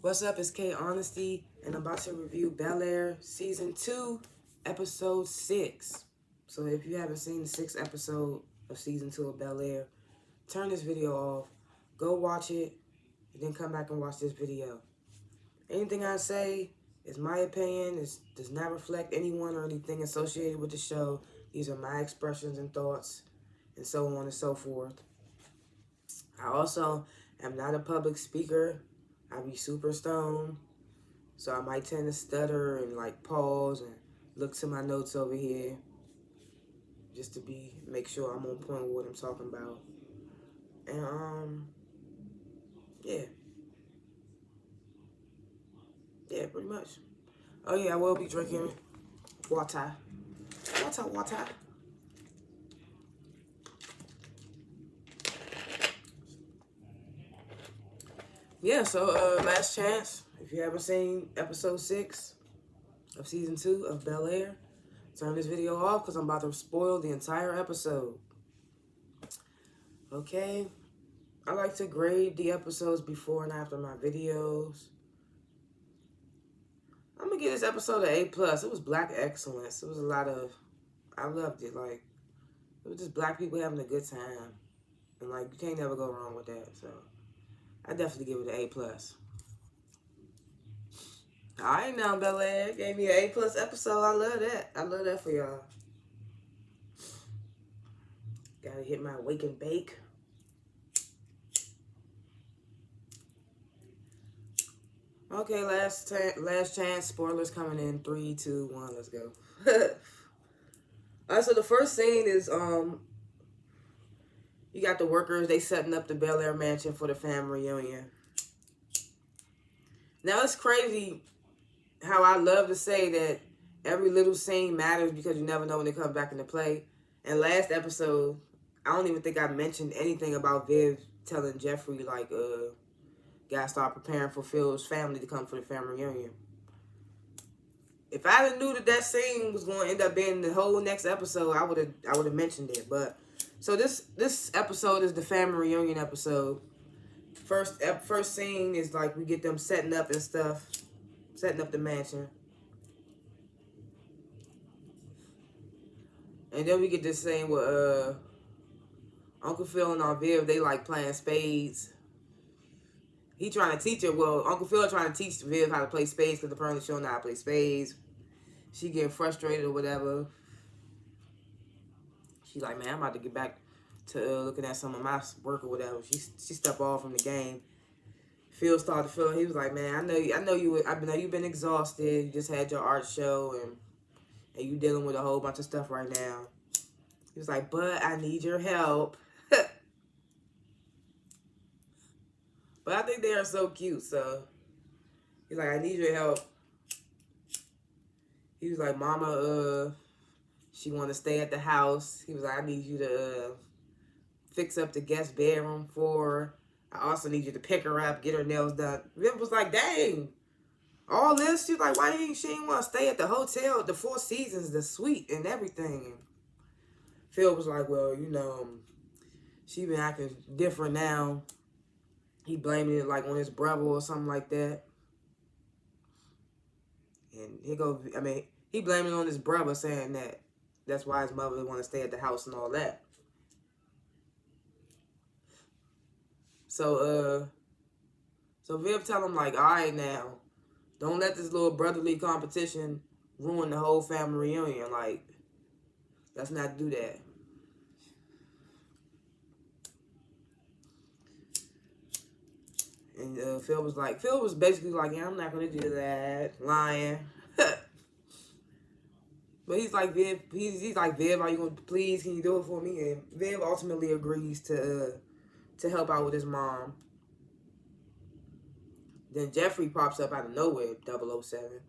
What's up? It's K.Honesty, and I'm about to review Bel-Air Season 2, Episode 6. So if you haven't seen the 6th episode of Season 2 of Bel-Air, turn this video off, go watch it, and then come back and watch this video. Anything I say is my opinion. It does not reflect anyone or anything associated with the show. These are my expressions and thoughts, and so on and so forth. I also am not a public speaker. I be super stoned, so I might tend to stutter and like pause and look to my notes over here just to make sure I'm on point with what I'm talking about. And yeah, pretty much. Oh yeah, I will be drinking water. Water. Yeah, so last chance. If you haven't seen episode 6 of season 2 of Bel-Air, turn this video off because I'm about to spoil the entire episode. Okay? I like to grade the episodes before and after my videos. I'm gonna give this episode an A+. It was black excellence. It was a lot of, I loved it. Like, it was just black people having a good time. And like, you can't never go wrong with that. So, I definitely give it an A+. Alright now, Bel-Air. Gave me an A+ episode. I love that. I love that for y'all. Gotta hit my wake and bake. Okay, last chance. Spoilers coming in. 3, 2, 1. Let's go. Alright, so the first scene is you got the workers. They setting up the Bel-Air mansion for the family reunion. Now it's crazy how I love to say that every little scene matters because you never know when it comes back into play. And last episode, I don't even think I mentioned anything about Viv telling Jeffrey, like, gotta start preparing for Phil's family to come for the family reunion. If I didn't knew that scene was going to end up being the whole next episode, I would have mentioned it. But so this episode is the family reunion episode. First scene is like we get them setting up and stuff. Setting up the mansion. And then we get this scene with Uncle Phil and Aunt Viv, they like playing spades. He trying to teach her, Uncle Phil trying to teach Viv how to play spades because apparently she don't know how to play spades. She getting frustrated or whatever. She's like, man, I'm about to get back to looking at some of my work or whatever. She stepped off from the game. Phil started to feel. He was like, man, I know you've been exhausted. You just had your art show and you dealing with a whole bunch of stuff right now. He was like, but I need your help. But I think they are so cute. So he's like, I need your help. He was like, Mama, she want to stay at the house. He was like, I need you to fix up the guest bedroom for her. I also need you to pick her up, get her nails done. Viv was like, dang, all this? She's like, why she ain't want to stay at the hotel, the Four Seasons, the suite and everything. Phil was like, well, she been acting different now. He blaming it like on his brother or something like that. And he blaming it on his brother, saying that that's why his mother want to stay at the house and all that. So Viv tell him like, all right now, don't let this little brotherly competition ruin the whole family reunion. Like, let's not do that. And Phil was basically like, yeah, I'm not gonna do that, lying. But he's like, Viv, he's like, Viv, are you gonna please? Can you do it for me? And Viv ultimately agrees to help out with his mom. Then Jeffrey pops up out of nowhere, 007.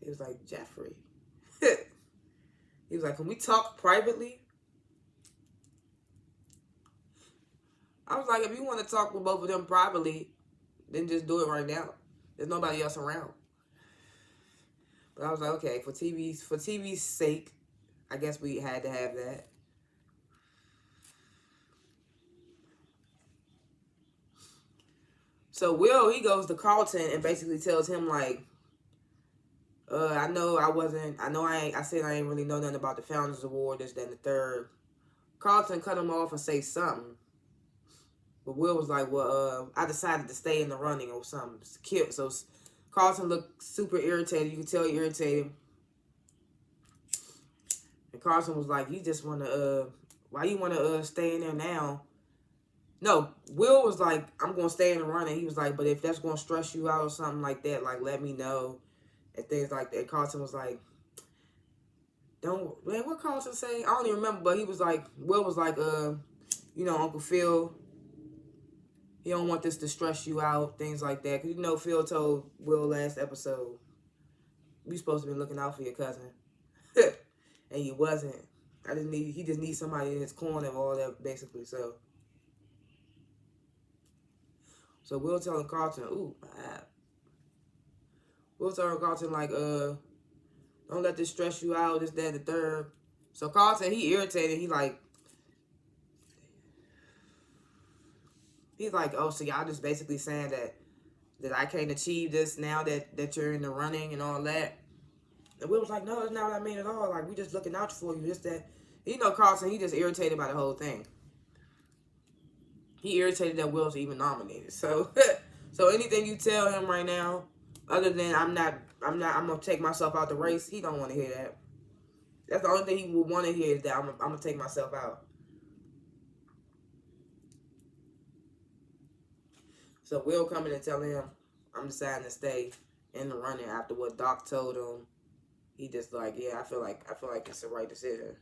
He was like, Jeffrey. He was like, can we talk privately? I was like, if you want to talk with both of them privately, then just do it right now. There's nobody else around. But I was like, okay, for TV's sake, I guess we had to have that. So Will, he goes to Carlton and basically tells him like, I know I said I ain't really know nothing about the Founders Award, this, that, and the third. Carlton cut him off and say something. But Will was like, well, I decided to stay in the running or something. So Carlton looked super irritated. You could tell he irritated. And Carlton was like, you just want to, why you want to stay in there now? No, Will was like, I'm going to stay in the running. He was like, but if that's going to stress you out or something like that, like, let me know. And things like that. Carlton was like, man, what Carlton say? I don't even remember, but he was like, Will was like, Uncle Phil, he don't want this to stress you out, things like that. Because, Phil told Will last episode, you supposed to be looking out for your cousin. And he wasn't. He just needs somebody in his corner and all that, basically, so Will telling Carlton, Will telling Carlton, like, don't let this stress you out, this, that, and the third. So Carlton, he irritated, he's like, oh, so y'all just basically saying that I can't achieve this now that you're in the running and all that. And Will was like, no, that's not what I mean at all. Like, we just looking out for you, just that. Carlton, he just irritated by the whole thing. He irritated that Will's even nominated. So, so anything you tell him right now, other than I'm gonna take myself out the race, he don't want to hear that. That's the only thing he would want to hear is that I'm gonna take myself out. So Will come in and tell him, I'm deciding to stay in the running after what Doc told him. He just like, yeah, I feel like it's the right decision.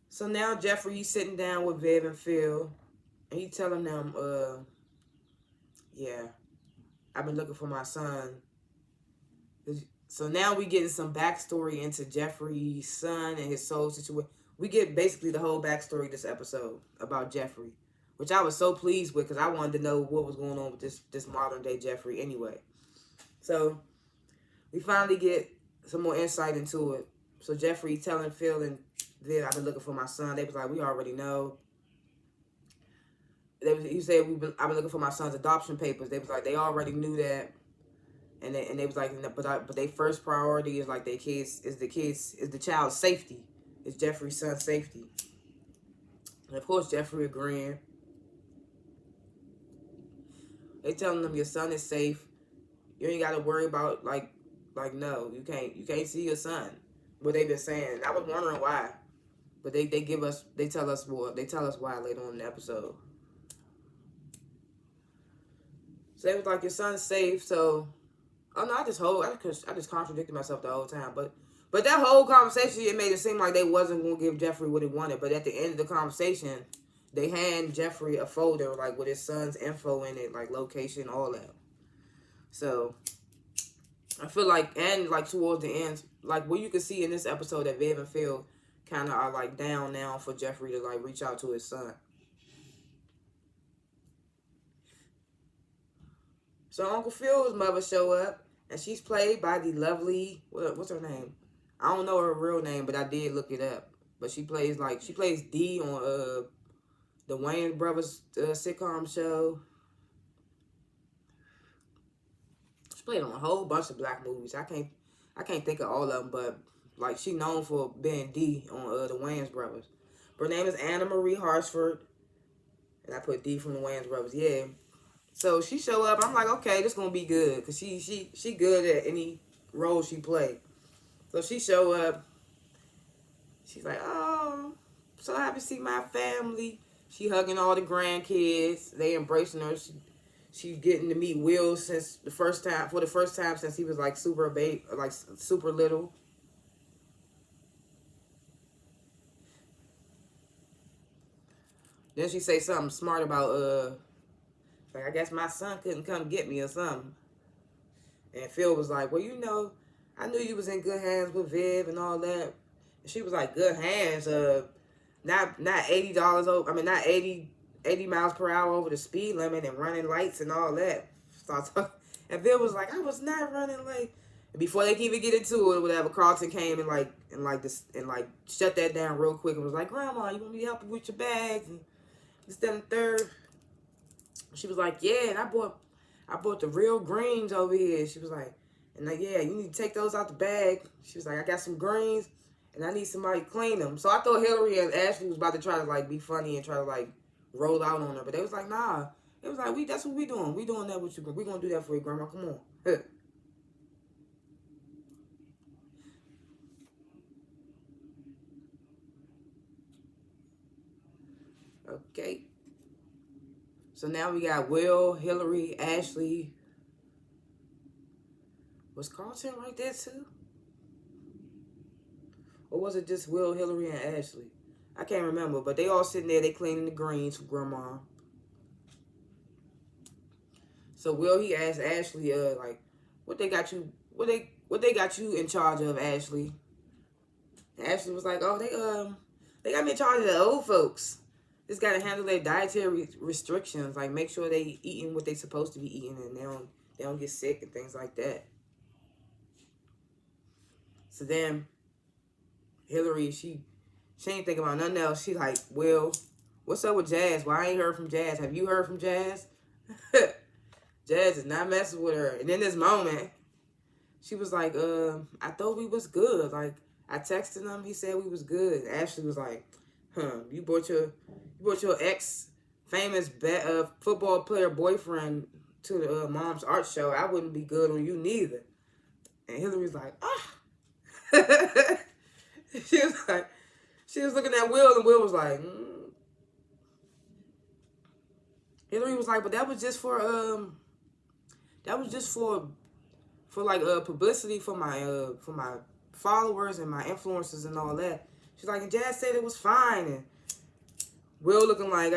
So now Jeffrey, he's sitting down with Viv and Phil, and he telling them, yeah, I've been looking for my son. So now we getting some backstory into Jeffrey's son and his soul situation. We get basically the whole backstory this episode about Jeffrey, which I was so pleased with because I wanted to know what was going on with this modern day Jeffrey anyway. So we finally get some more insight into it. So Jeffrey telling Phil and Viv, I've been looking for my son. They was like, we already know. He said, I've been looking for my son's adoption papers. They was like, they already knew that. And they was like, but their first priority is like is the child's safety. It's Jeffrey's son's safety. And of course Jeffrey agreeing. They telling them your son is safe. You ain't gotta worry about like no, you can't see your son. What they've been saying. I was wondering why. But they tell us why later on in the episode. So they was like, your son's safe, so I just contradicted myself the whole time. But that whole conversation, it made it seem like they wasn't gonna give Jeffrey what he wanted. But at the end of the conversation, they hand Jeffrey a folder like with his son's info in it, like location, all that. So I feel like, and like towards the end, like what you can see in this episode that Viv and Phil kind of are like down now for Jeffrey to like reach out to his son. So Uncle Phil's mother show up, and she's played by the lovely, what's her name? I don't know her real name, but I did look it up. But she plays Dee on the Wayans Brothers sitcom show. She played on a whole bunch of black movies. I can't think of all of them, but like she known for being Dee on the Wayans Brothers. Her name is Anna Marie Hartsford, and I put Dee from the Wayans Brothers. Yeah. So she show up. I'm like, okay, this gonna be good because she good at any role she play. So she show up. She's like, oh, so happy to see my family. She hugging all the grandkids. They embracing her. She getting to meet Will for the first time since he was like super little. Then she say something smart about like, I guess my son couldn't come get me or something. And Phil was like, well, I knew you was in good hands with Viv and all that. And she was like, good hands, not $80 over, not 80 miles per hour over the speed limit and running lights and all that. And Viv was like, I was not running late. And before they can even get into it or whatever, Carlton came and shut that down real quick and was like, Grandma, you want me to help you with your bags? And this, then the third. She was like, yeah, and I bought the real greens over here. She was like, and like, yeah, you need to take those out the bag. She was like, I got some greens, and I need somebody to clean them. So I thought Hillary and Ashley was about to try to like be funny and try to like roll out on her, but they was like, nah. It was like, that's what we doing. We doing that with you. We gonna do that for you, Grandma. Come on. Okay. So now we got Will, Hillary, Ashley. Was Carlton right there too? Or was it just Will, Hillary, and Ashley? I can't remember, but they all sitting there, they cleaning the greens for Grandma. So Will, he asked Ashley, like, what they got you in charge of, Ashley? And Ashley was like, oh, they got me in charge of the old folks. Just gotta handle their dietary restrictions, like make sure they eating what they supposed to be eating and they don't get sick and things like that. So then Hillary, she ain't thinking about nothing else. She like, well, what's up with Jazz? Well, I ain't heard from Jazz. Have you heard from Jazz? Jazz is not messing with her. And in this moment, she was like, I thought we was good. Like, I texted him. He said we was good. Ashley was like, you brought your ex-famous football player boyfriend to the mom's art show. I wouldn't be good on you neither. And Hillary's like, she was looking at Will, and Will was like, Hillary was like, but that was just for like publicity for my followers and my influencers and all that. She's like, and Jazz said it was fine, and Will looking like,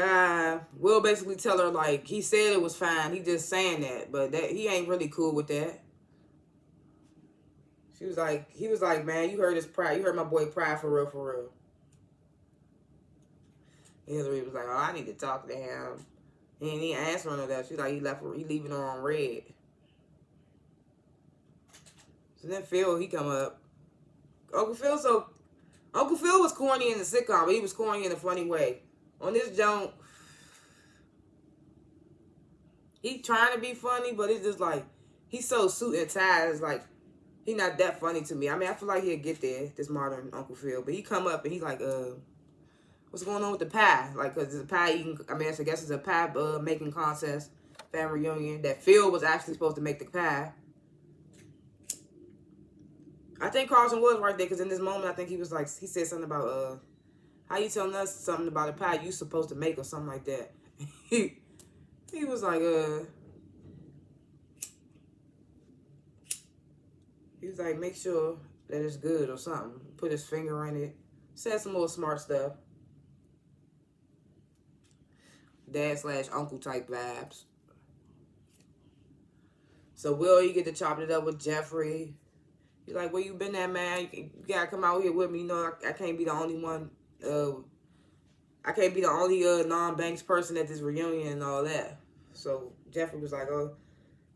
Will basically tell her like he said it was fine. He just saying that, but that he ain't really cool with that. He was like, man, you heard his pride. You heard my boy Pride for real, for real. Hillary was like, oh, I need to talk to him. He ain't even answering her that. She's like, he leaving her on red. So then Phil, he come up. Uncle Phil was corny in the sitcom, but he was corny in a funny way. On this junk, he trying to be funny, but it's just like, he's so suit and tie. It's like, he not that funny to me. I mean, I feel like he'll get there, this modern Uncle Phil. But he come up and he like, what's going on with the pie? Like, because it's a pie eating, I guess it's a pie making contest, family reunion, that Phil was actually supposed to make the pie. I think Carlton was right there, because in this moment, I think he was like, he said something about, how you telling us something about a pie you supposed to make or something like that. He was like, he was like, make sure that it's good or something. Put his finger in it. Said some more smart stuff. Dad/uncle type vibes. So Will, you get to chop it up with Jeffrey. He's like, where you been at, man? You gotta come out here with me. You know, I can't be the only one. I can't be the only non-Banks person at this reunion and all that. So Jeffrey was like, oh,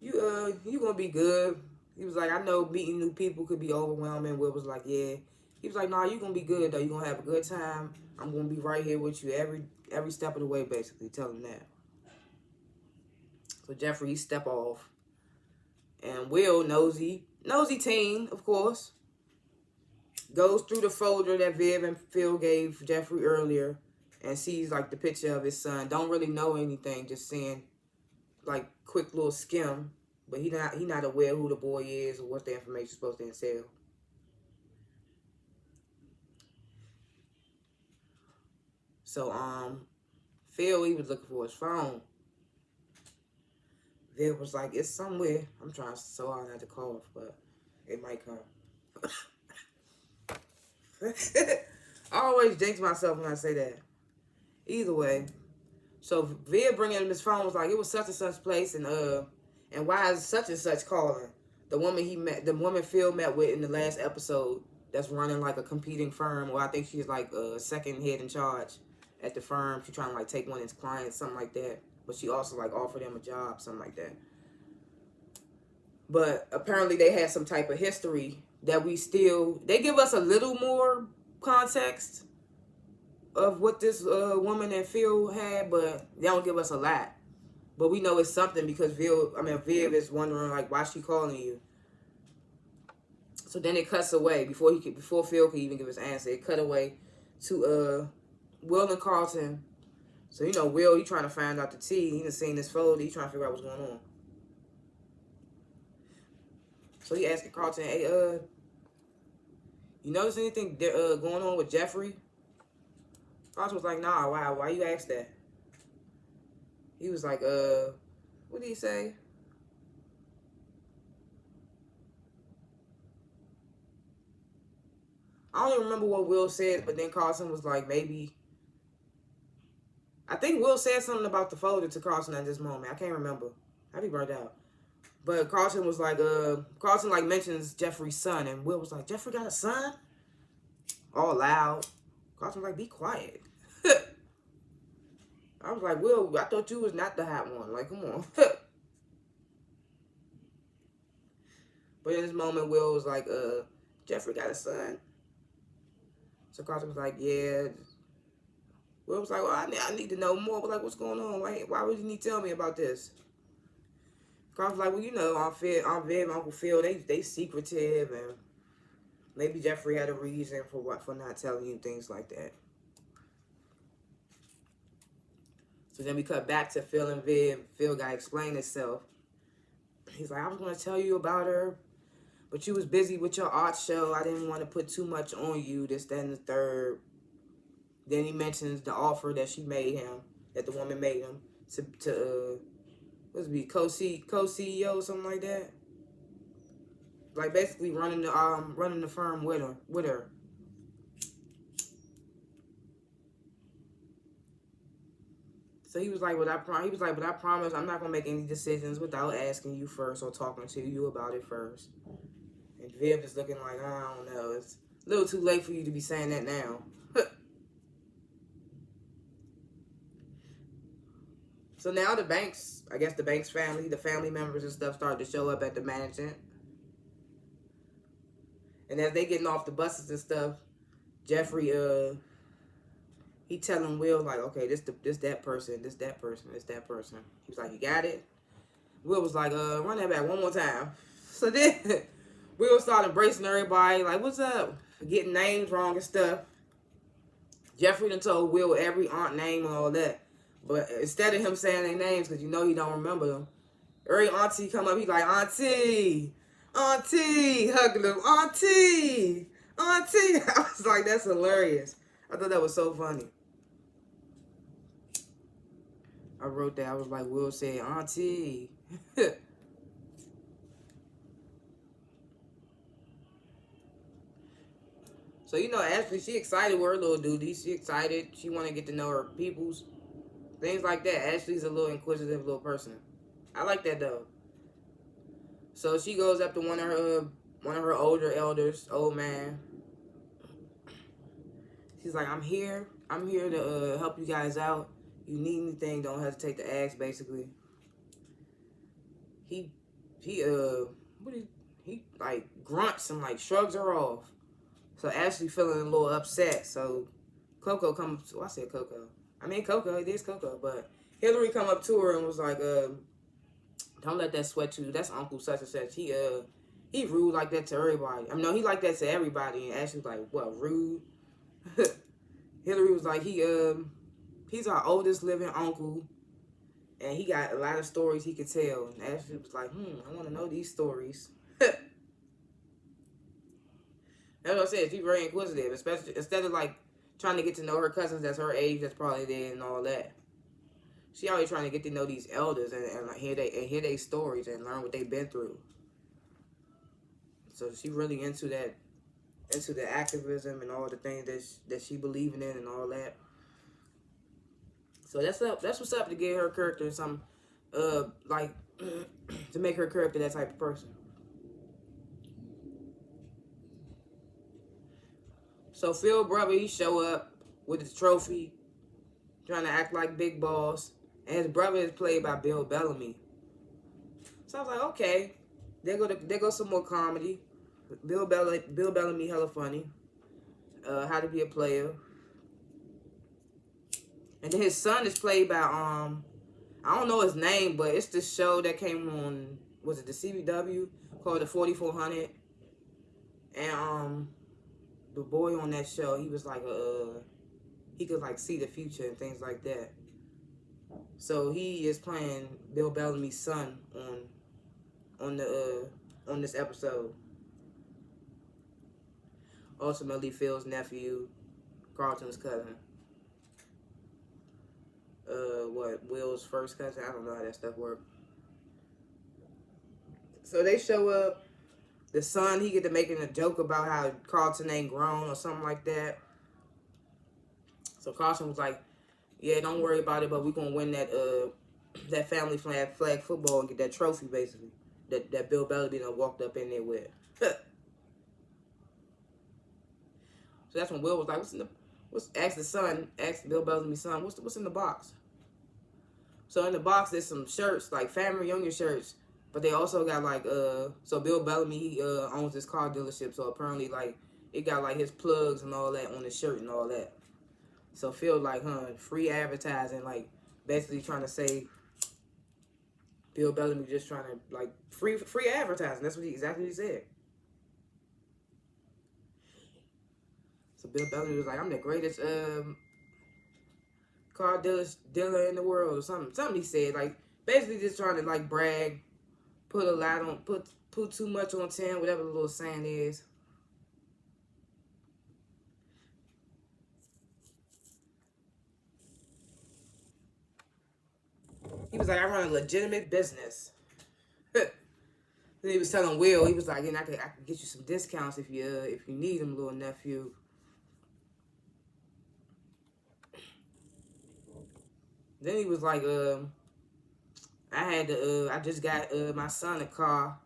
you gonna be good. He was like, I know meeting new people could be overwhelming. Will was like, yeah. He was like, nah, you gonna be good though. You gonna have a good time. I'm gonna be right here with you every step of the way, basically. Tell him that. So Jeffrey, he step off. And Will, nosy teen, of course, goes through the folder that Viv and Phil gave Jeffrey earlier and sees like the picture of his son. Don't really know anything, just seeing like quick little skim. But he not aware who the boy is or what the information is supposed to entail. So Phil, he was looking for his phone. Viv was like, it's somewhere. I'm trying so hard not to cough, but it might come. I always jinx myself when I say that. Either way. So Viv bringing him his phone was like, it was such and such place, and why is such and such calling? The woman Phil met with in the last episode that's running like a competing firm, or I think she's like a second head in charge at the firm. She's trying to like take one of his clients, something like that. But she also like offered him a job, something like that. But apparently they had some type of history that they give us a little more context of what this woman and Phil had, but they don't give us a lot. But we know it's something because Viv is wondering like why she calling you. So then it cuts away before Phil could even give his answer. It cut away to Will and Carlton. So you know Will, he trying to find out the tea. He done seen this folder. He trying to figure out what's going on. So he asking Carlton, "Hey, you notice anything going on with Jeffrey?" Carlton was like, "Nah, why you ask that?" He was like, what did he say? I don't even remember what Will said, but then Carlton was like, maybe. I think Will said something about the folder to Carlton at this moment. I can't remember. I'd be burnt out. But Carlton was like, Carlton like mentions Jeffrey's son, and Will was like, Jeffrey got a son? All loud. Carlton was like, be quiet. I was like, Will, I thought you was not the hot one. Like, come on. But in this moment, Will was like, Jeffrey got a son. So Carlton was like, yeah. Will was like, well, I need to know more. But like, what's going on? Why would you need to tell me about this? Carlton was like, well, you know, Aunt Viv and Uncle Phil, they secretive, and maybe Jeffrey had a reason for not telling you things like that. So then we cut back to Phil and Viv. Phil got to explain himself. He's like, I was going to tell you about her, but you was busy with your art show. I didn't want to put too much on you, this, that, and the third. Then he mentions the offer that she made him, that the woman made him, to what's it be, co-CEO or something like that. Like basically running the firm with her. So he was like, but I promise I'm not gonna make any decisions without asking you first or talking to you about it first. And Viv is looking like, I don't know, it's a little too late for you to be saying that now. So now the banks family, the family members and stuff started to show up at the mansion. And as they getting off the buses and stuff, Jeffrey, he telling Will, like, okay, this that person. He was like, you got it? Will was like, run that back one more time. So then Will started embracing everybody, like, what's up? Getting names wrong and stuff. Jeffrey done told Will every aunt name and all that. But instead of him saying their names, because you know he don't remember them, every auntie come up, he like, Auntie, hugging them, Auntie. I was like, that's hilarious. I thought that was so funny. I wrote that. I was like, Will said, Auntie. So, you know, Ashley, she excited with her little duty. She excited. She want to get to know her peoples. Things like that. Ashley's a little inquisitive little person. I like that, though. So she goes up to one of her older elders, old man. She's like, I'm here to help you guys out. You need anything, don't hesitate to ask, basically. He like grunts and like shrugs her off. So Ashley feeling a little upset. So Coco comes, I said Coco. I mean Coco, it is Coco, but Hillary come up to her and was like, don't let that sweat you. That's Uncle such and such. He rude like that to everybody. I mean, no, he like that to everybody. And Ashley was like, what, rude? Hillary was like, he's our oldest living uncle, and he got a lot of stories he could tell. And Ashley was like, I want to know these stories. That's what I said. She's very inquisitive, especially instead of like trying to get to know her cousins that's her age, that's probably there and all that. She always trying to get to know these elders and like hear their stories and learn what they've been through. So she really into the activism and all the things that she believing in and all that. So that's what's up to get her character some like to make her character that type of person. So Phil brother, he show up with his trophy, trying to act like big boss, and his brother is played by Bill Bellamy. So I was like, okay, there go some more comedy. Bill Bellamy hella funny. How to be a player. And then his son is played by I don't know his name, but it's this show that came on, was it the CBW, called the 4400. And the boy on that show, he was like he could like see the future and things like that. So he is playing Bill Bellamy's son on this episode. Ultimately, Phil's nephew, Carlton's cousin. Will's first cousin? I don't know how that stuff works. So they show up. The son, he get to making a joke about how Carlton ain't grown or something like that. So Carlton was like, yeah, don't worry about it, but we're going to win that family flag football and get that trophy, basically, that Bill Bellamy done walked up in there with. So that's when Will was like, asked Bill Bellamy's son, what's in the box? So in the box, there's some shirts, like family reunion shirts, but they also got like, so Bill Bellamy, he owns this car dealership, so apparently like, it got like his plugs and all that on his shirt and all that. So Phil like, free advertising, like basically trying to say Bill Bellamy just trying to like free advertising. That's exactly what he said. So Bill Bellamy was like, I'm the greatest car dealer in the world or something. Something he said, like basically just trying to like brag, put a lot on, put too much on 10, whatever the little saying is. He was like, I run a legitimate business. Then he was telling Will, he was like, I can get you some discounts if you need them, little nephew. Then he was like, I just got my son a car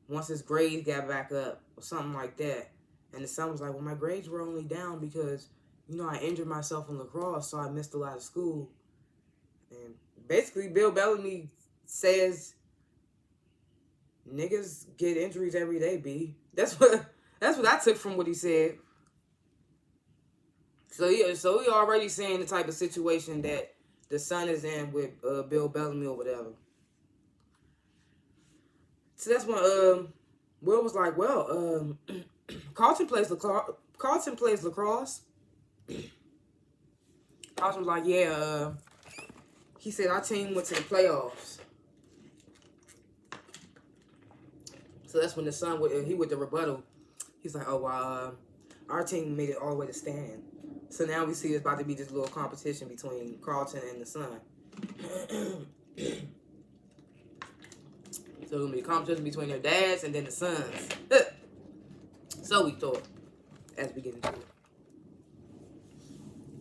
once his grades got back up or something like that. And the son was like, well, my grades were only down because, I injured myself in lacrosse, so I missed a lot of school. And basically, Bill Bellamy says, niggas get injuries every day, B. That's what I took from what he said. So he already saying the type of situation that the son is in with Bill Bellamy or whatever. So that's when Will was like, well, Carlton plays lacrosse. Carlton was like, yeah, he said our team went to the playoffs. So that's when the son with the rebuttal. He's like, oh, well, our team made it all the way to stand. So now we see it's about to be this little competition between Carlton and the son. So it'll be a competition between their dads and then the sons. So we thought, as we get into it.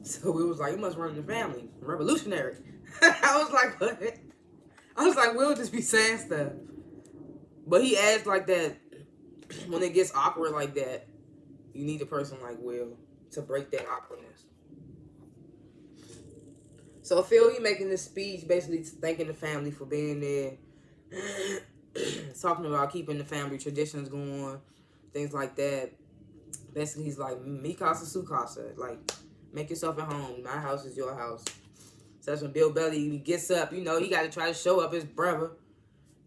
So we was like, you must run in the family. Revolutionary. I was like, what? I was like, we'll just be saying stuff. But he asked like that, when it gets awkward like that, you need a person like Will to break that awkwardness. So Phil, he making this speech basically thanking the family for being there. Talking about keeping the family traditions going, things like that. Basically, he's like, mi casa, su casa. Like, make yourself at home. My house is your house. So that's when Bill Bellamy gets up. He got to try to show up his brother.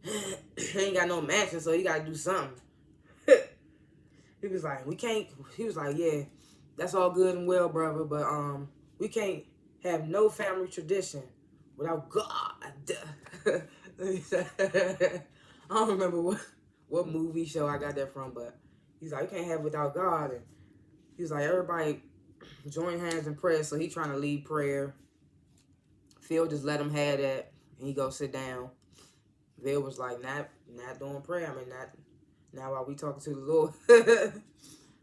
He ain't got no mansion, so he got to do something. He was like, he was like, yeah, that's all good and well, brother, but we can't have no family tradition without God. I don't remember what movie show I got that from, but he's like, you can't have it without God. And he was like, everybody join hands in prayer, so he trying to lead prayer. Phil just let him have that, and he go sit down. Phil was like, not doing prayer. I mean, not while we talking to the Lord.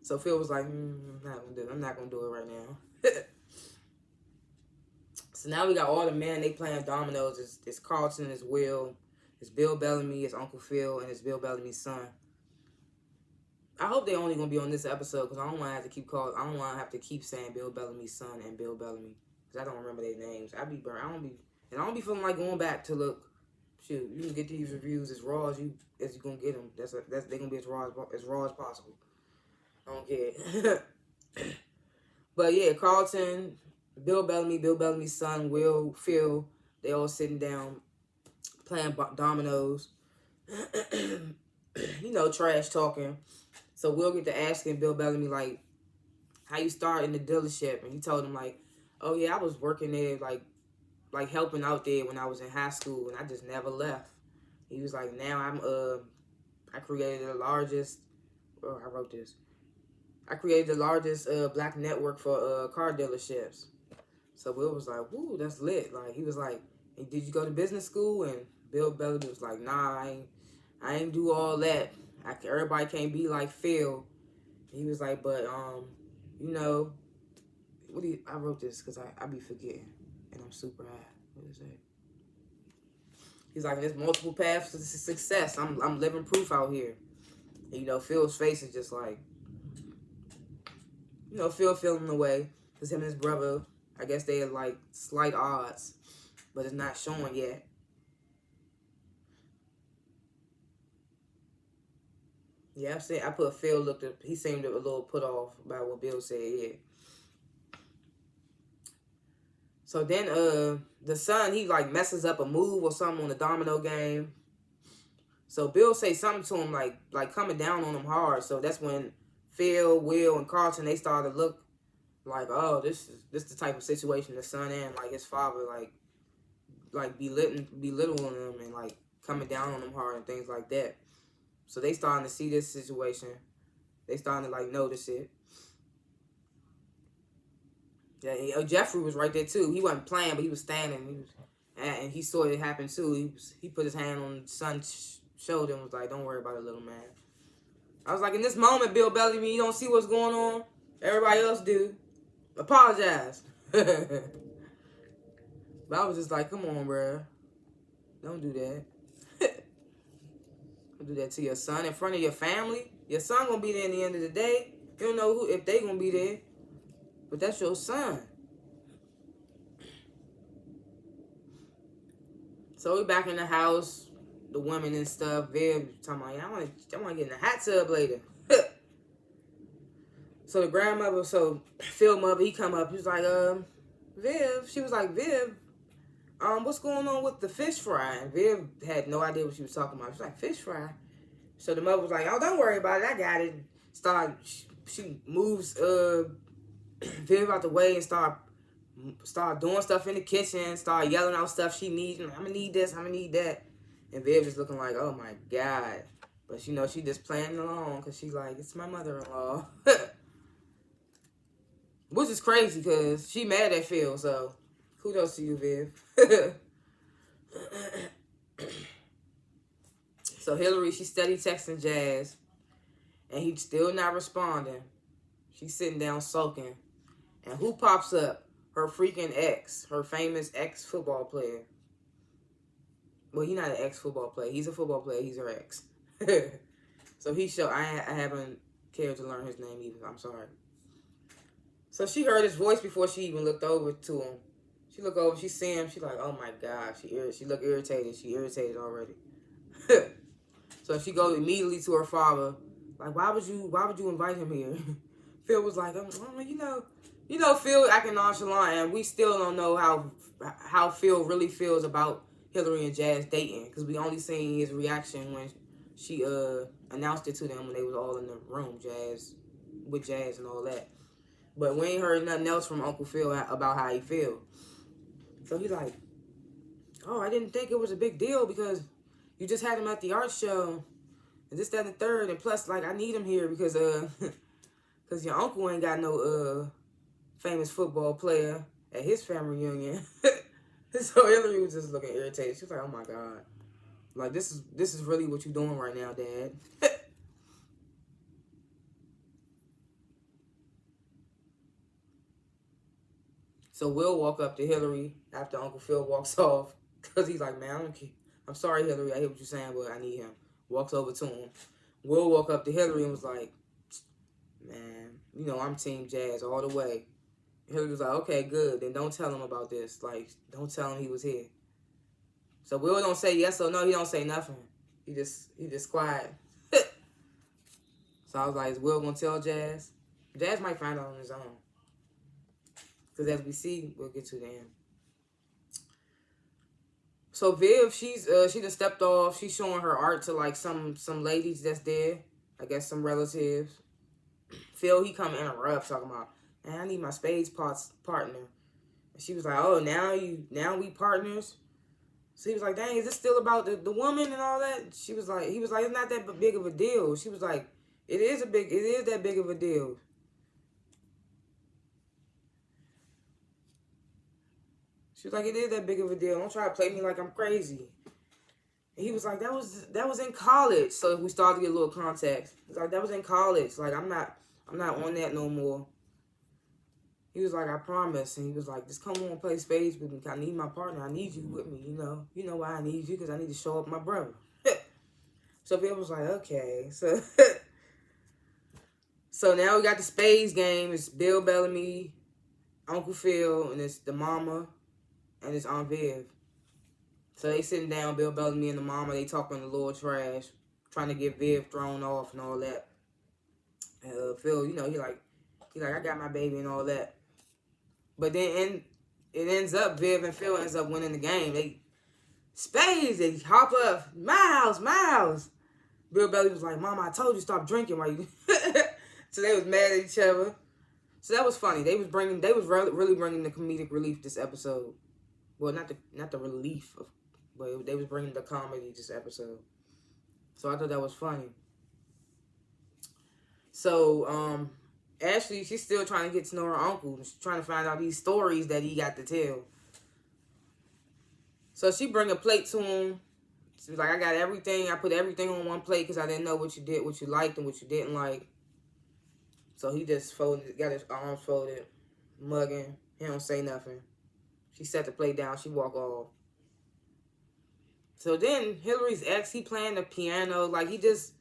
So Phil was like, I'm not gonna do it right now. So now we got all the men, they playing dominoes. It's Carlton, it's Will, it's Bill Bellamy, it's Uncle Phil, and it's Bill Bellamy's son. I hope they only gonna be on this episode because I don't want to have to keep saying Bill Bellamy's son and Bill Bellamy because I don't remember their names. I don't be feeling like going back to look. Shoot, you can get these reviews as raw as you're gonna get them. They're gonna be as raw as possible. I don't care. But yeah, Carlton, Bill Bellamy's son, Will, Phil, they all sitting down playing dominoes. Trash talking. So Will get to asking Bill Bellamy, like, how you start in the dealership. And he told him, like, oh, yeah, I was working there, like helping out there when I was in high school, and I just never left. He was like, now I created the largest, I wrote this. I created the largest black network for car dealerships. So Will was like, woo, that's lit. Like, he was like, hey, did you go to business school? And Bill Bellamy was like, nah, I ain't do all that. Everybody can't be like Phil. And he was like, but, I wrote this because I be forgetting. And I'm super high. What is that? He's like, there's multiple paths to success. I'm living proof out here. And, Phil's face is just like, Phil feeling away. Because him and his brother, I guess they are like slight odds. But it's not showing yet. Yeah, I put Phil he seemed a little put off by what Bill said, yeah. So then the son, he like messes up a move or something on the domino game. So Bill say something to him like coming down on him hard. So that's when Phil, Will, and Carlton, they started to look like, oh, this is the type of situation the son in, like his father like belittling him and like coming down on him hard and things like that. So they starting to see this situation. They starting to like notice it. Yeah, Jeffrey was right there too. He wasn't playing, but he was standing. And he saw it happen too. He put his hand on his son's shoulder and was like, "Don't worry about it, little man." I was like, in this moment, Bill Bellamy, you don't see what's going on. Everybody else do. Apologize. But I was just like, come on, bro. Don't do that. Don't do that to your son in front of your family. Your son gonna be there in the end of the day. You don't know if they gonna be there. But that's your son. So we back in the house, the women and stuff. Viv talking about, I want to get in the hot tub later. So the grandmother, Phil mother, he come up. He was like, Viv. She was like, Viv, what's going on with the fish fry? And Viv had no idea what she was talking about. She was like, fish fry? So the mother was like, oh, don't worry about it. I got it. She moves Viv out the way and start doing stuff in the kitchen, start yelling out stuff she needs. I'm gonna need this, I'm gonna need that. And Viv is looking like, oh my God. But she just playing along because she's like, it's my mother-in-law. Which is crazy because she mad at Phil, so kudos to you, Viv. So Hillary, she steady texting Jazz, and he's still not responding. She's sitting down sulking. And who pops up? Her freaking ex. Her famous ex-football player. Well, he's not an ex-football player. He's a football player. He's her ex. So I haven't cared to learn his name either. I'm sorry. So she heard his voice before she even looked over to him. She looked over. She see him. She like, oh my God. She looked irritated. She irritated already. So she goes immediately to her father. Like, why would you invite him here? Phil was like, Phil acting nonchalant, and we still don't know how Phil really feels about Hillary and Jazz dating, because we only seen his reaction when she announced it to them when they was all in the room, with Jazz and all that. But we ain't heard nothing else from Uncle Phil about how he feel. So he's like, oh, I didn't think it was a big deal because you just had him at the art show, and this, that, and the third, and plus, like, I need him here because because your uncle ain't got no famous football player at his family reunion. So Hillary was just looking irritated. She was like, oh my God. Like, this is really what you doing right now, Dad. So Will walk up to Hillary after Uncle Phil walks off. Because he's like, man, I don't care. I'm sorry, Hillary. I hear what you're saying, but I need him. Walks over to him. Will walk up to Hillary and was like, man, I'm Team Jazz all the way. Hillary was like, okay, good. Then don't tell him about this. Like, don't tell him he was here. So Will don't say yes or no. He don't say nothing. He just quiet. So I was like, is Will gonna tell Jazz? Jazz might find out on his own. Because as we see, we'll get to the end. So Viv, she done stepped off. She's showing her art to like some ladies that's there. I guess some relatives. Phil, he come interrupt talking about, man, I need my spades partner. And she was like, oh, now we partners. So he was like, dang, is this still about the woman and all that? He was like, it's not that big of a deal. She was like, it is that big of a deal. She was like, it is that big of a deal. Don't try to play me like I'm crazy. And he was like, that was in college. So we started to get a little context. He's like, that was in college. Like, I'm not on that no more. He was like, I promise. And he was like, just come on, play spades with me. I need my partner. I need you with me, you know. You know why I need you? Because I need to show up my brother. So Bill was like, okay. So now we got the spades game. It's Bill Bellamy, Uncle Phil, and it's the mama, and it's Aunt Viv. So they sitting down, Bill Bellamy and the mama, they talking a little trash, trying to get Viv thrown off and all that. And Phil, you know, he like, I got my baby and all that. But then it ends up, Viv and Phil ends up winning the game. They spades, they hop up, Miles. Bill Bellamy was like, Mama, I told you stop drinking while you. So they was mad at each other. So that was funny. They was really bringing the comedic relief this episode. Well, not the relief, but they was bringing the comedy this episode. So I thought that was funny. So Ashley, she's still trying to get to know her uncle. She's trying to find out these stories that he got to tell. So she bring a plate to him. She's like, I got everything. I put everything on one plate because I didn't know what you did, what you liked, and what you didn't like. So he just got his arms folded, mugging. He don't say nothing. She set the plate down. She walk off. So then Hillary's ex, he playing the piano. Like his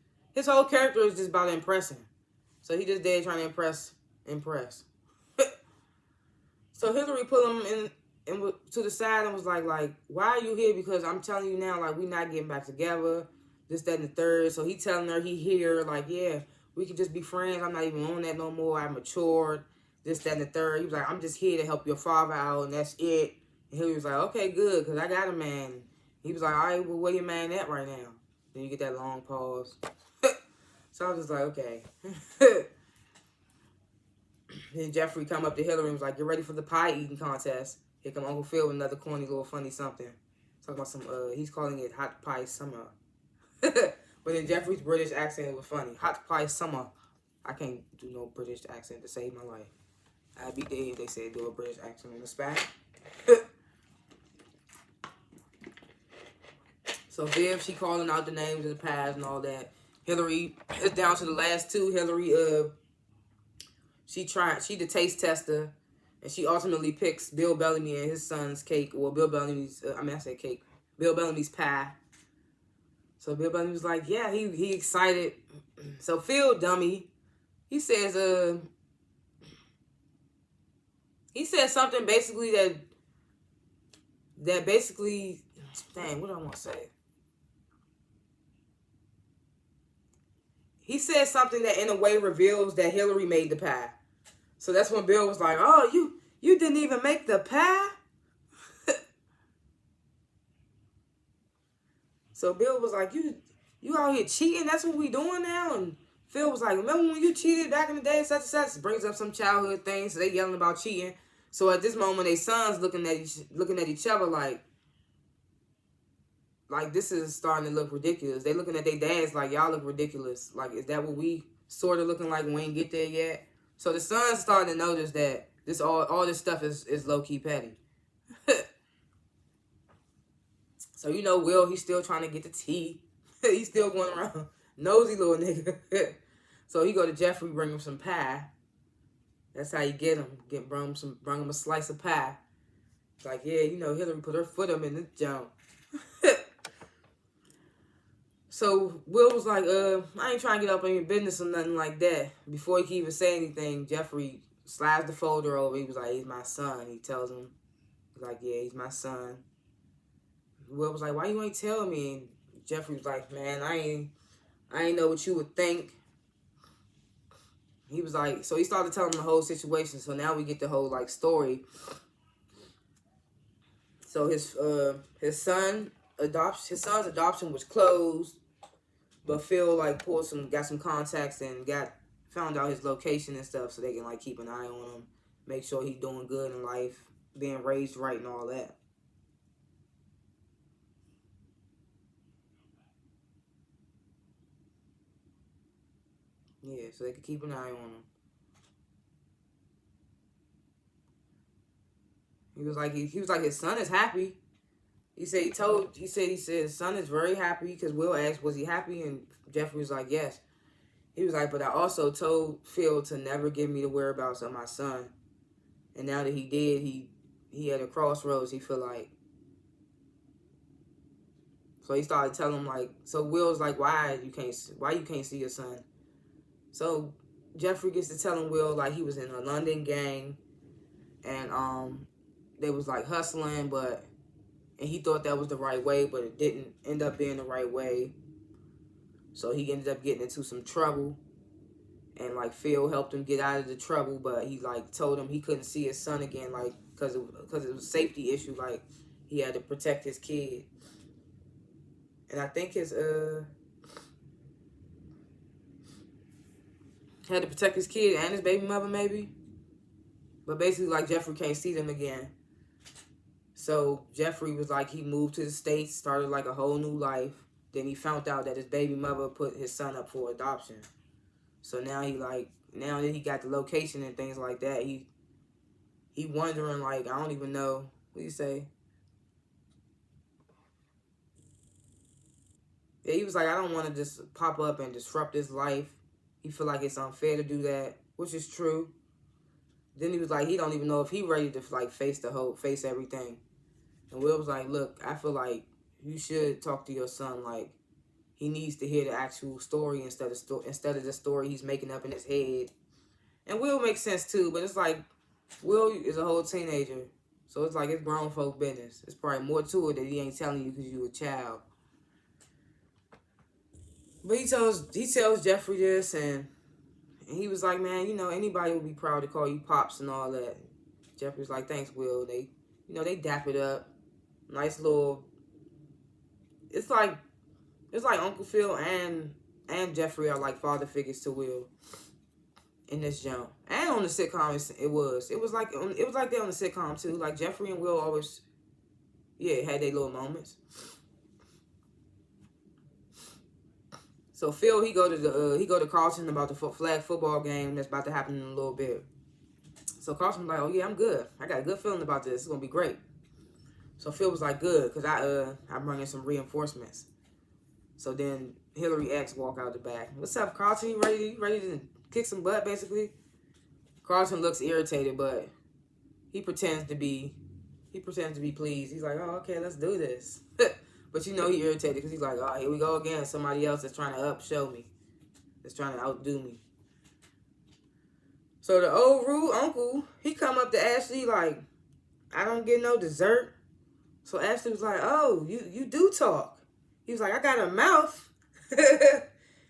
whole character is just about impressing. So he just there trying to impress. So Hillary put him in to the side and was like, why are you here? Because I'm telling you now, like, we not getting back together. This, that, and the third. So he telling her he here, like, yeah, we could just be friends. I'm not even on that no more. I matured. This, that, and the third. He was like, I'm just here to help your father out, and that's it. And Hillary was like, okay, good, because I got a man. He was like, all right, well, where your man at right now? Then you get that long pause. So I was just like, okay. Then Jeffrey come up to Hillary and was like, get ready for the pie eating contest. Here come Uncle Phil with another corny little funny something. Talking about some, he's calling it hot pie summer. But in Jeffrey's British accent, it was funny. Hot pie summer. I can't do no British accent to save my life. I'd be dead if they said do a British accent on the spot. So Viv, she calling out the names of the pies and all that. Hillary, it's down to the last two. Hillary, she the taste tester, and she ultimately picks Bill Bellamy and his son's cake, or Bill Bellamy's, Bill Bellamy's pie. So Bill Bellamy was like, yeah, he excited. So Phil, dummy, he says something basically that basically, dang, what do I want to say? He said something that in a way reveals that Hillary made the pie. So that's when Bill was like, oh, you didn't even make the pie? So Bill was like, you out here cheating? That's what we doing now? And Phil was like, remember when you cheated back in the day, such and such? Brings up some childhood things, so they yelling about cheating. So at this moment, their sons looking at each other like this is starting to look ridiculous. They looking at their dads like, y'all look ridiculous. Like, is that what we sort of looking like when we ain't get there yet? So the son's starting to notice that this all this stuff is low-key petty. So, you know, Will, he's still trying to get the tea. He's still going around. Nosy little nigga. So he go to Jeffrey, bring him some pie. That's how you get him. Bring him a slice of pie. It's like, yeah, you know, Hillary put her foot up in this jump. So Will was like, I ain't trying to get up in your business or nothing like that. Before he can even say anything, Jeffrey slides the folder over. He was like, he's my son. He tells him, he's like, yeah, he's my son. Will was like, why you ain't tell me? And Jeffrey was like, man, I ain't know what you would think. he was like, so he started telling him the whole situation. So now we get the whole like story. So his son's adoption was closed, but Phil like got some contacts and found out his location and stuff, so they can like keep an eye on him, make sure he's doing good in life, being raised right and all that. Yeah, so they could keep an eye on him. He was like his son is happy. He said his son is very happy, because Will asked, was he happy, and Jeffrey was like, yes. He was like, but I also told Phil to never give me the whereabouts of my son, and now that he did, he at a crossroads. He feel like, so he started telling him like, so Will's like, why you can't see your son? So Jeffrey gets to telling Will like he was in a London gang, and they was like hustling, and he thought that was the right way, but it didn't end up being the right way. So he ended up getting into some trouble, and like Phil helped him get out of the trouble, but he like told him he couldn't see his son again, like because it was a safety issue, like he had to protect his kid. And I think had to protect his kid and his baby mother, maybe. But basically, like, Jeffrey can't see them again. So Jeffrey was like, he moved to the States, started like a whole new life. Then he found out that his baby mother put his son up for adoption. So now now that he got the location and things like that, he wondering, like, I don't even know. What do you say? Yeah, he was like, I don't want to just pop up and disrupt his life. He feel like it's unfair to do that, which is true. Then he was like, he don't even know if he ready to like face everything. And Will was like, look, I feel like you should talk to your son. Like, he needs to hear the actual story instead of the story he's making up in his head. And Will makes sense too, but it's like Will is a whole teenager, so it's like it's grown folk business. It's probably more to it that he ain't telling you because you a child. But he tells Jeffrey this, and he was like, man, anybody would be proud to call you pops and all that. Jeffrey's like, thanks, Will. They dap it up. Nice little. It's like Uncle Phil and Jeffrey are like father figures to Will in this jump. And on the sitcom, it was like that on the sitcom too. Like Jeffrey and Will always, had their little moments. So Phil, he go to Carlton about the flag football game that's about to happen in a little bit. So Carlton's like, oh yeah, I'm good. I got a good feeling about this. It's gonna be great. So Phil was like, good, because I'm bringing some reinforcements. So then Hillary X walk out the back. What's up, Carlton? You ready to kick some butt, basically? Carlton looks irritated, but he pretends to be pleased. He's like, oh, okay, let's do this. But he irritated because he's like, oh, here we go again. Somebody else that's trying to show me. That's trying to outdo me. So the old rude uncle, he come up to Ashley like, I don't get no dessert. So Ashley was like, oh, you do talk. He was like, I got a mouth. And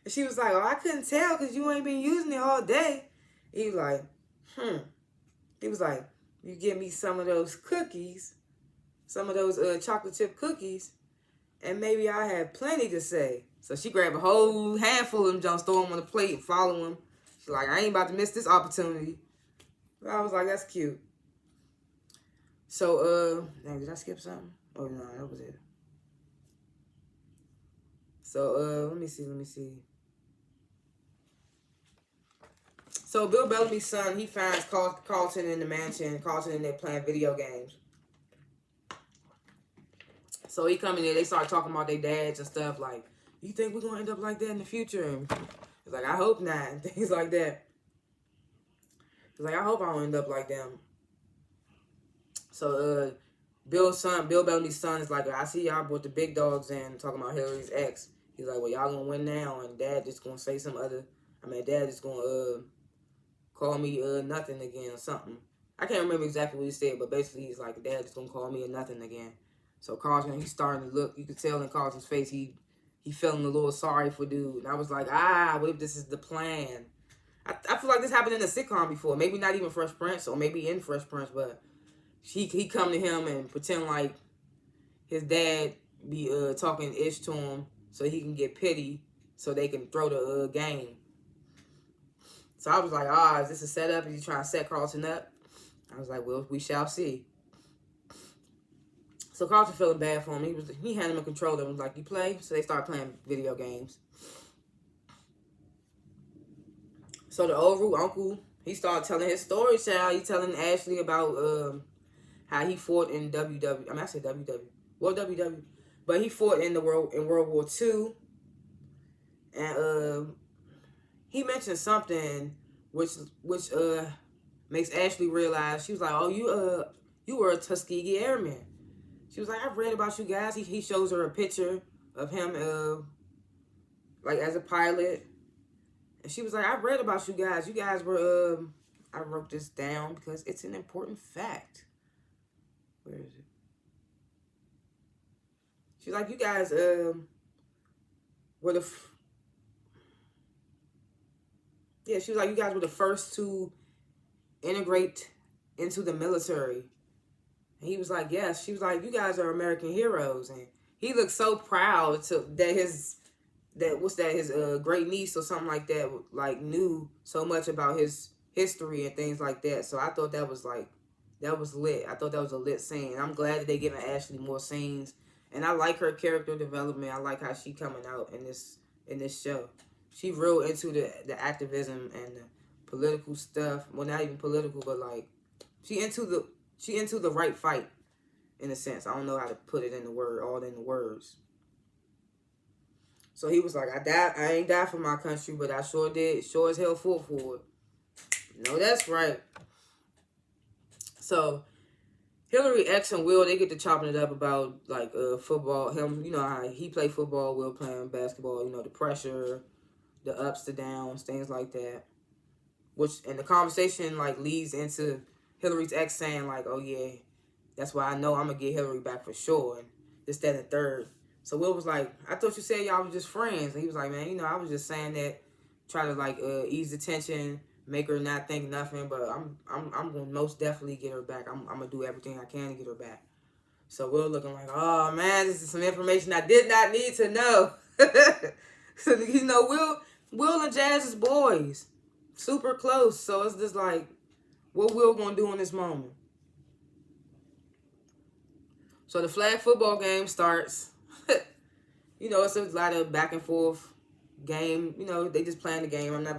she was like, oh, I couldn't tell because you ain't been using it all day. He was like, He was like, you give me some of those cookies, some of those chocolate chip cookies, and maybe I have plenty to say. So she grabbed a whole handful of them, Jones, throw them on the plate and follow him. She's like, I ain't about to miss this opportunity. But I was like, that's cute. So, did I skip something? Oh, no, that was it. So, let me see. So, Bill Bellamy's son, he finds Carlton in the mansion. Carlton in there playing video games. So, he come in there. They start talking about their dads and stuff. Like, you think we're going to end up like that in the future? And he's like, I hope not. And things like that. He's like, I hope I don't end up like them. So, Bill Bellamy's son is like, I see y'all brought the big dogs in, talking about Hillary's ex. He's like, well, y'all gonna win now, and Dad just gonna say Dad just gonna call me nothing again or something. I can't remember exactly what he said, but basically he's like, Dad just gonna call me a nothing again. So Carlton, he's starting to look. You could tell in Carlton's face he feeling a little sorry for dude. And I was like, what if this is the plan? I feel like this happened in a sitcom before. Maybe not even Fresh Prince, or maybe in Fresh Prince, but he come to him and pretend like his dad be talking ish to him so he can get pity so they can throw the game. So I was like, is this a setup? Is he trying to set Carlton up? I was like, well, we shall see. So Carlton feeling bad for him. He handed him a controller and was like, you play? So they started playing video games. So the old root uncle, he started telling his story, child. He telling Ashley about how he fought in WW. I mean, I said WW. Well, WW. But he fought in World War II. And he mentioned something which makes Ashley realize. She was like, oh, you were a Tuskegee Airman. She was like, I've read about you guys. He shows her a picture of him like as a pilot. And she was like, I've read about you guys. You guys were, I wrote this down because it's an important fact. Where is it? She's like, you guys were the... Yeah, she was like, you guys were the first to integrate into the military. And he was like, yes. She was like, you guys are American heroes. And he looked so proud that his great niece or something like that, like, knew so much about his history and things like that. So I thought that was lit. I thought that was a lit scene. I'm glad that they giving Ashley more scenes. And I like her character development. I like how she coming out in this show. She real into the activism and the political stuff. Well, not even political, but like she into the right fight, in a sense. I don't know how to put it in the words. So he was like, I ain't died for my country, but I sure did. Sure as hell fought for it. No, that's right. So Hillary, X, and Will, they get to chopping it up about like football. Him, you know how he played football, Will playing basketball, you know, the pressure, the ups, the downs, things like that. And the conversation like leads into Hillary's ex saying like, oh yeah, that's why I know I'm gonna get Hillary back for sure. And this, that, and the third. So Will was like, I thought you said y'all was just friends. And he was like, man, you know, I was just saying that, try to like ease the tension, make her not think nothing. But I'm gonna most definitely get her back. I'm gonna do everything I can to get her back. So Will looking like, oh man, this is some information I did not need to know. So you know, Will and Jazz is boys, super close. So it's just like, what Will gonna do in this moment? So the flag football game starts. You know, it's a lot of back and forth game. You know, they just playing the game. I don't know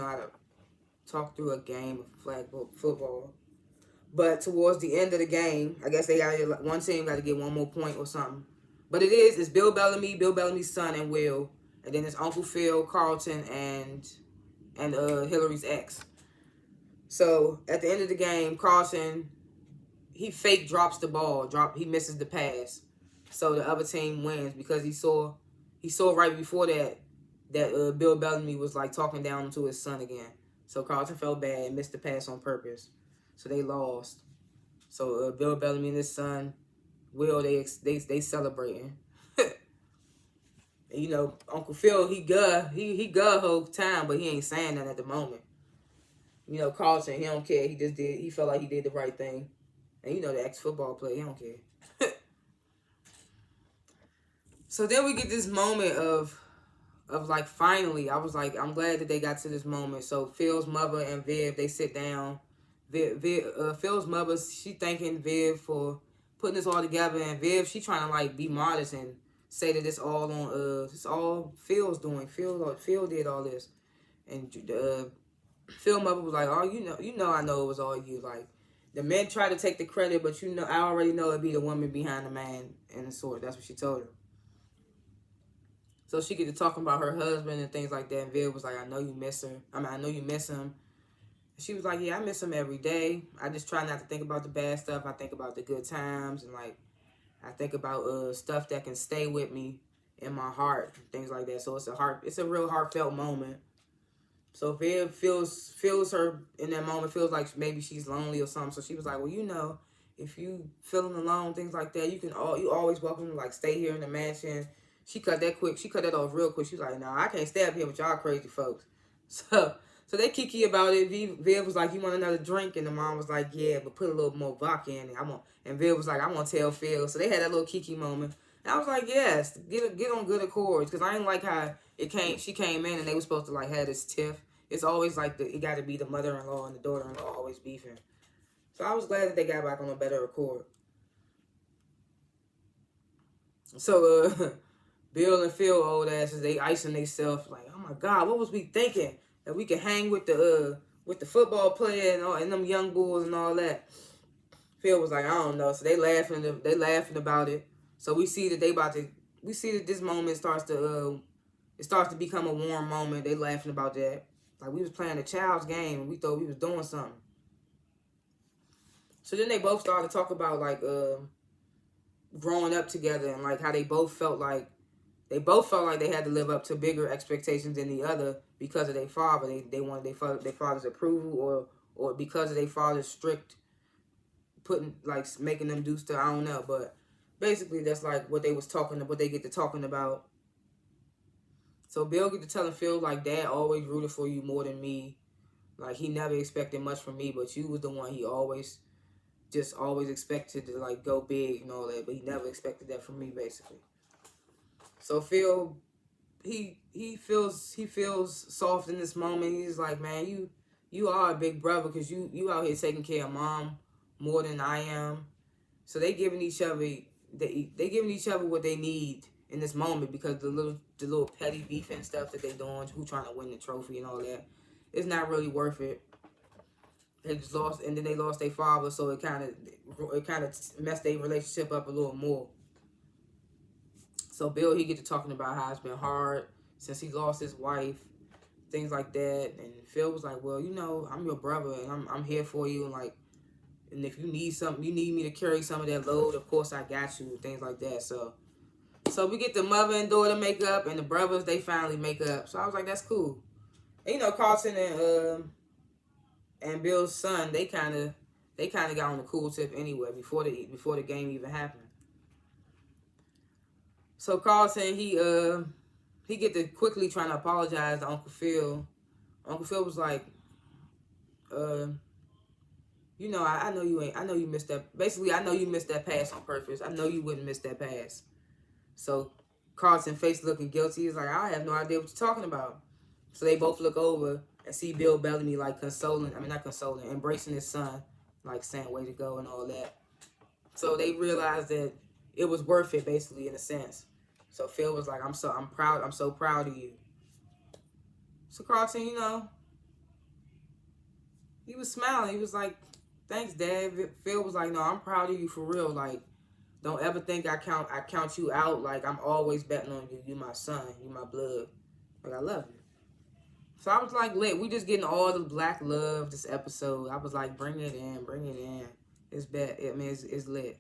how to talk through a game of flag football. But towards the end of the game, I guess one team got to get one more point or something. But it's Bill Bellamy's son, and Will. And then it's Uncle Phil, Carlton, and Hillary's ex. So at the end of the game, Carlton, he fake drops the ball. He misses the pass. So the other team wins because he saw right before that Bill Bellamy was like talking down to his son again. So Carlton felt bad and missed the pass on purpose. So they lost. So Bill Bellamy and his son, Will, they celebrating. And, you know, Uncle Phil, he good whole time, but he ain't saying that at the moment. You know, Carlton, he don't care. He felt like he did the right thing. And you know, the ex-football player, he don't care. So then we get this moment of like, finally, I was like, I'm glad that they got to this moment. So Phil's mother and Viv, they sit down. Phil's mother, she thanking Viv for putting this all together. And Viv, she trying to like be modest and say that it's all Phil's doing. Phil did all this. And Phil mother was like, oh, you know I know it was all you. Like, the men try to take the credit, but you know, I already know it'd be the woman behind the man and the sword. That's what she told her. So she get to talking about her husband and things like that. And Viv was like, I know you miss her. I know you miss him. And she was like, yeah, I miss him every day. I just try not to think about the bad stuff. I think about the good times. And like, I think about stuff that can stay with me in my heart. Things like that. So it's a real heartfelt moment. So Viv feels her in that moment, feels like maybe she's lonely or something. So she was like, well, you know, if you feeling alone, things like that, you always welcome to like stay here in the mansion. She cut that off real quick. She was like, no, I can't stay up here with y'all crazy folks. So So they kiki about it. Viv was like, "You want another drink?" And the mom was like, "Yeah, but put a little more vodka in it. And Viv was like, "I want to tell Phil." So they had that little kiki moment. And I was like, "Yes, get on good accords." Because I didn't like how she came in and they were supposed to like have this tiff. It's always like it got to be the mother-in-law and the daughter-in-law always beefing. So I was glad that they got back on a better accord. So Bill and Phil old asses, they icing themselves like, "Oh my God, what was we thinking that we could hang with the football player and them young bulls and all that?" Phil was like, "I don't know." So they laughing about it. So we see that this moment starts to become a warm moment. They laughing about that. Like we was playing a child's game and we thought we was doing something. So then they both started to talk about like growing up together and like how they both felt like they had to live up to bigger expectations than the other because of their father. They wanted their father's approval or because of their father's strict making them do stuff. I don't know, but basically that's like what they get to talking about. So Bill get to telling Phil like, "Dad always rooted for you more than me. Like he never expected much from me, but you was the one he always expected to like go big and all that, but he never expected that from me basically." So Phil, he feels soft in this moment. He's like, "Man, you are a big brother because you out here taking care of Mom more than I am." So they giving each other what they need in this moment because the little petty beef and stuff that they doing, who trying to win the trophy and all that, it's not really worth it. They just lost, and then they lost their father, so it kind of messed their relationship up a little more. So Bill, he get to talking about how it's been hard since he lost his wife, things like that. And Phil was like, "Well, I'm your brother, and I'm here for you, and if you need something, you need me to carry some of that load, of course I got you," things like that. So we get the mother and daughter make up, and the brothers, they finally make up. So I was like, that's cool. And, Carlton and Bill's son, they kind of got on the cool tip anyway before the game even happened. So Carlton, he get to quickly trying to apologize to Uncle Phil. Uncle Phil was like, I know you missed that. Basically, I know you missed that pass on purpose. I know you wouldn't miss that pass. So Carlton, face looking guilty, is like, "I have no idea what you're talking about." So they both look over and see Bill Bellamy like embracing his son, like saying "way to go" and all that. So they realized that it was worth it, basically, in a sense. So Phil was like, I'm so proud of you. So Carlton, he was smiling. He was like, "Thanks, Dad." Phil was like, "No, I'm proud of you for real. Like, don't ever think I count you out. Like, I'm always betting on you. You my son. You my blood. Like, I love you." So I was like, lit. We just getting all the black love this episode. I was like, bring it in. It's bad. I mean, it's lit.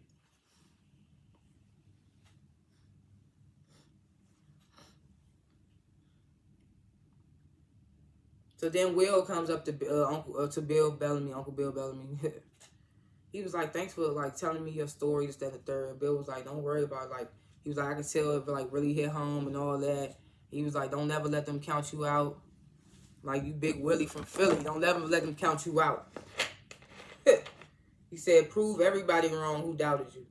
So then Will comes up to Bill Bellamy, Uncle Bill Bellamy. He was like, "Thanks for like telling me your story, this, that, and the third." Bill was like, "Don't worry about it." Like, he was like, "I can tell if it like really hit home and all that." He was like, "Don't never let them count you out. Like, you Big Willie from Philly. Don't ever let them count you out." He said, "Prove everybody wrong who doubted you.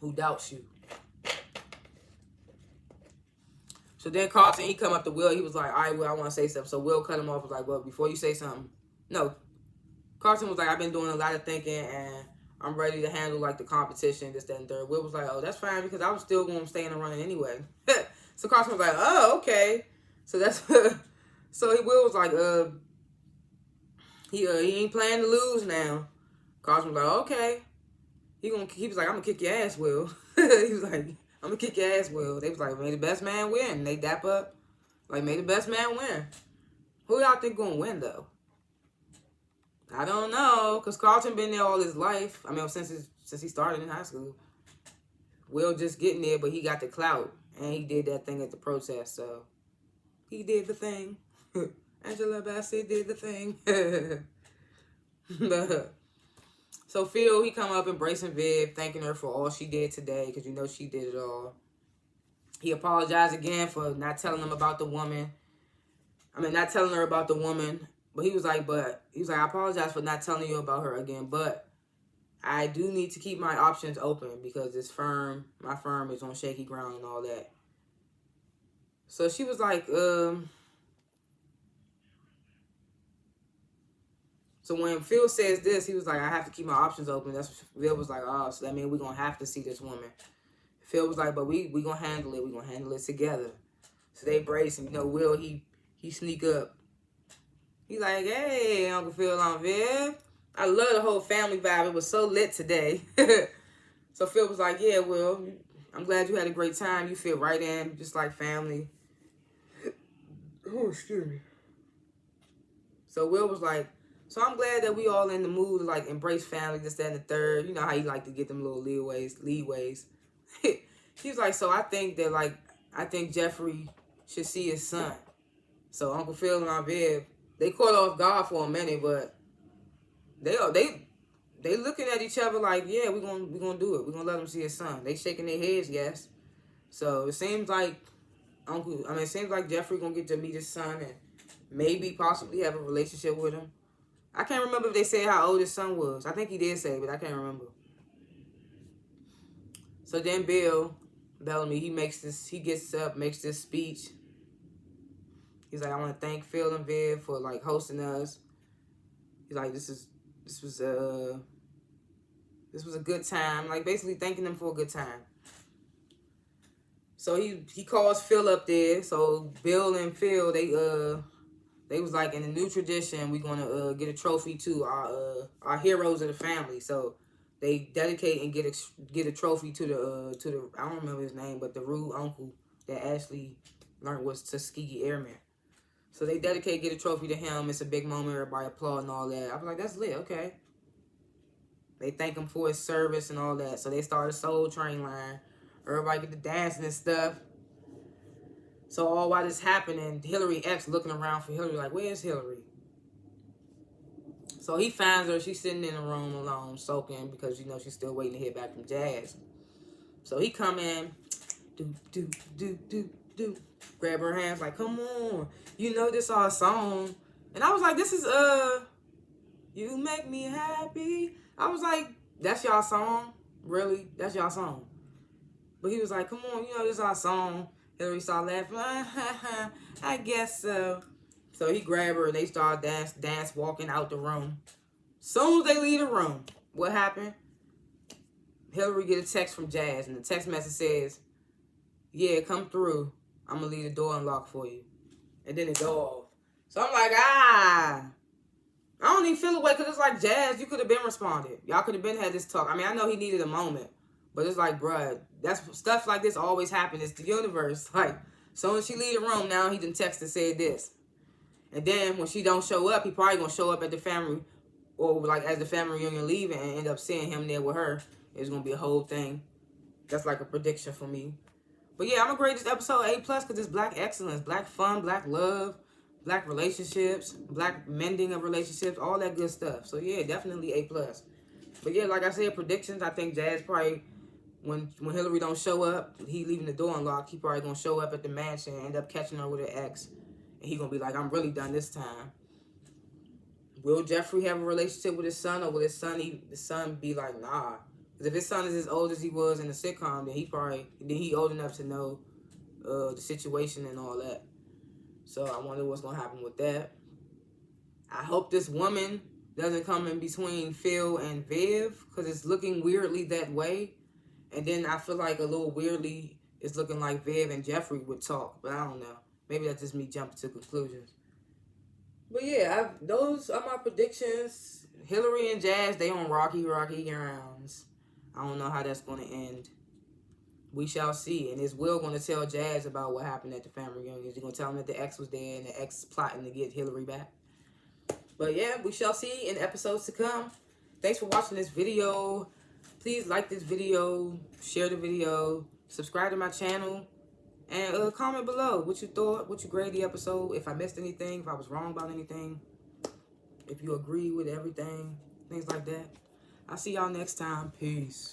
Who doubts you." So then Carlton, he come up to Will. He was like, "All right, Will, I want to say something." So Will cut him off. Was like, "Well, before you say something." No. Carlton was like, "I've been doing a lot of thinking and I'm ready to handle like the competition, this, that, and third." Will was like, "Oh, that's fine because I was still going to stay in the running anyway." So Carlton was like, "Oh, okay." So that's so Will was like, he ain't planning to lose now. Carlton was like, "Okay." He was like, "I'm gonna kick your ass, Will." He was like, "I'm gonna kick your ass, Will." They was like, "May the best man win." They dap up, like, "May the best man win." Who y'all think gonna win though? I don't know, cause Carlton been there all his life. I mean, since he started in high school. Will just getting there, but he got the clout, and he did that thing at the protest. So he did the thing. Angela Bassett did the thing. So Phil, he come up embracing Viv, thanking her for all she did today, because she did it all. He apologized again for not telling him about the woman. I mean, not telling her about the woman. But he was like, I apologize for not telling you about her again. But I do need to keep my options open because my firm is on shaky ground and all that. So she was like, so when Phil says this, he was like, I have to keep my options open. That's what Phil was like, oh, so that means we're going to have to see this woman. Phil was like, but we going to handle it. We're going to handle it together. So they brace him. You know, Will, he sneak up. He like, hey, Uncle Phil, Aunt Viv. I love the whole family vibe. It was so lit today. So Phil was like, yeah, Will, I'm glad you had a great time. You fit right in, just like family. Oh, excuse me. So Will was like, so I'm glad that we all in the mood to like embrace family, this, that, and the third. You know how you like to get them little leeways. He was like, so I think Jeffrey should see his son. So Uncle Phil and Aunt Viv, they caught off guard for a minute, but they looking at each other like, yeah, we're gonna do it. We're gonna let him see his son. They shaking their heads, yes. So it seems like Jeffrey gonna get to meet his son and maybe possibly have a relationship with him. I can't remember if they said how old his son was. I think he did say, but I can't remember. So then Bellamy, he gets up, makes this speech. He's like, I want to thank Phil and Viv for like hosting us. He's like, this was a good time. Like basically thanking them for a good time. So he calls Phil up there. So Bill and Phil, they was like, in the new tradition, we're gonna get a trophy to our heroes of the family. So they dedicate and get a trophy to the I don't remember his name, but the rude uncle that Ashley learned was Tuskegee Airman. So they get a trophy to him. It's a big moment. Everybody applaud and all that. I was like, that's lit. Okay. They thank him for his service and all that. So they start a Soul Train line. Everybody get to dancing and stuff. So all while this happening, Hillary X looking around for Hillary like, where's Hillary? So he finds her. She's sitting in the room alone, soaking because, you know, she's still waiting to hear back from Jazz. So he come in, do, grab her hands like, come on, you know this our song. And I was like, this is, You Make Me Happy. I was like, that's y'all song? Really? That's y'all song? But he was like, come on, you know this our song. Hillary started laughing. I guess so. So he grabbed her and they started dance, walking out the room. Soon as they leave the room, what happened? Hillary get a text from Jazz, and the text message says, yeah, come through. I'm going to leave the door unlocked for you. And then it go off. So I'm like, I don't even feel away because it's like, Jazz, you could have been responded. Y'all could have been had this talk. I mean, I know he needed a moment. But it's like, bruh, that's stuff like this always happens. It's the universe. Like, so when she leave the room, now he done text and said this. And then when she don't show up, he probably going to show up at the family, or like as the family reunion leaving and end up seeing him there with her. It's going to be a whole thing. That's like a prediction for me. But yeah, I'm going to grade this episode A+ because it's black excellence, black fun, black love, black relationships, black mending of relationships, all that good stuff. So yeah, definitely A+. But yeah, like I said, predictions, I think Jazz probably, when Hillary don't show up, he leaving the door unlocked, he probably going to show up at the mansion and end up catching her with her ex. And he going to be like, I'm really done this time. Will Jeffrey have a relationship with his son, or will his son be like, nah? Because if his son is as old as he was in the sitcom, then he old enough to know the situation and all that. So I wonder what's going to happen with that. I hope this woman doesn't come in between Phil and Viv, because it's looking weirdly that way. And then I feel like a little weirdly it's looking like Viv and Jeffrey would talk, but I don't know. Maybe that's just me jumping to conclusions. But yeah, those are my predictions. Hillary and Jazz, they on rocky grounds. I don't know how that's going to end. We shall see. And is Will going to tell Jazz about what happened at the family reunion? Is he going to tell him that the ex was there and the ex is plotting to get Hillary back? But yeah, we shall see in episodes to come. Thanks for watching this video. Please like this video, share the video, subscribe to my channel, and comment below what you thought, what you graded the episode, if I missed anything, if I was wrong about anything, if you agree with everything, things like that. I'll see y'all next time. Peace.